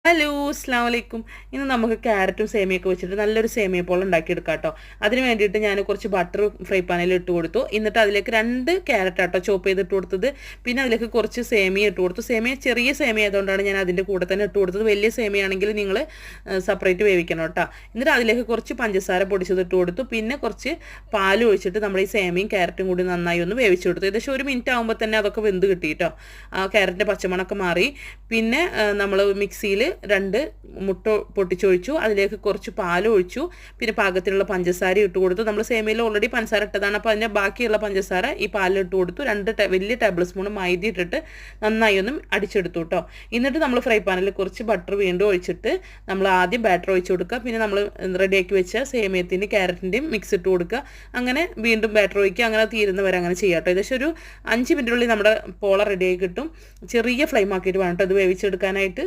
Hello അസ്സലാമു അലൈക്കും. ഇന്ന് നമുക്ക് ക്യാരറ്റും സേമിയൊക്കെ വെച്ചിട്ട് നല്ലൊരു സേമിയ പോലെ ഉണ്ടാക്കിയെടുക്കാം കേട്ടോ. അതിന് വേണ്ടിയിട്ട് ഞാൻ കുറച്ച് ബട്ടർ ഫ്രൈ പാനിൽ ഇട്ട് കൊടുത്തു. എന്നിട്ട് അതിലേക്ക് 2 ക്യാരറ്റ് ആട്ടോ ചോപ്പ് ചെയ്തിട്ട് കൊടുത്തത്. പിന്നെ അതിലേക്ക് കുറച്ച് സേമിയ ഇട്ട് കൊടുത്തു. സേമിയ ചെറിയ സേമിയ ആയതുകൊണ്ടാണ് ഞാൻ അതിൻ്റെ കൂടെ തന്നെ ഇട്ട് കൊടുത്തത്. വലിയ സേമിയ ആണെങ്കിൽ നിങ്ങൾ സെപ്പറേറ്റ് വേവിക്കണം കേട്ടോ. എന്നിട്ട് അതിലേക്ക് കുറച്ച് പഞ്ചസാര പൊടിച്ചത് ഇട്ട് കൊടുത്തു. പിന്നെ കുറച്ച് പാൽ ഒഴിച്ചിട്ട് നമ്മൾ ഈ സേമിയയും ക്യാരറ്റും കൂടി നന്നായി ഒന്ന് വേവിച്ച് കൊടുത്തു. ഏകദേശം 1 മിനിറ്റ് ആകുമ്പോൾ തന്നെ അതൊക്കെ വെന്ത് കിട്ടി കേട്ടോ. ആ ക്യാരറ്റിൻ്റെ പച്ചമണമൊക്കെ മാറി. പിന്നെ നമ്മൾ മിക്സിയിൽ 2 മുട്ട പൊട്ടിച്ചൊഴിച്ചു. അതിലേക്ക് കുറച്ച് പാലൊഴിച്ചു. പിന്നെ പാകത്തിനുള്ള പഞ്ചസാര ഇട്ട് കൊടുത്തു. നമ്മൾ സേമിയയിൽ ഓൾറെഡി പഞ്ചസാര ഇട്ടതാണ്. അപ്പോൾ അതിൻ്റെ ബാക്കിയുള്ള പഞ്ചസാര ഈ പാലിലിട്ട് കൊടുത്തു. 2 വലിയ ടേബിൾ സ്പൂൺ മൈദ ഇട്ടിട്ട് നന്നായി ഒന്നും അടിച്ചെടുത്തു കേട്ടോ. എന്നിട്ട് നമ്മൾ ഫ്രൈ പാനിൽ കുറച്ച് ബട്ടർ വീണ്ടും ഒഴിച്ചിട്ട് നമ്മൾ ആദ്യം ബാറ്റർ ഒഴിച്ച് കൊടുക്കുക. പിന്നെ നമ്മൾ റെഡിയാക്കി വെച്ച സേമിയത്തിൻ്റെ ക്യാരറ്റിൻ്റെയും മിക്സ് ഇട്ട് കൊടുക്കുക. അങ്ങനെ വീണ്ടും ബാറ്റർ ഒഴിക്കുക. അങ്ങനെ തീരുന്നവരെ അങ്ങനെ ചെയ്യാം കേട്ടോ. ഏകദേശം ഒരു 5 മിനിറ്റിനുള്ളിൽ നമ്മുടെ പോള റെഡിയായി കിട്ടും. ചെറിയ ഫ്ലെയിം ആക്കിയിട്ട് വേണം കേട്ടോ ഇത് വേവിച്ചെടുക്കാനായിട്ട്.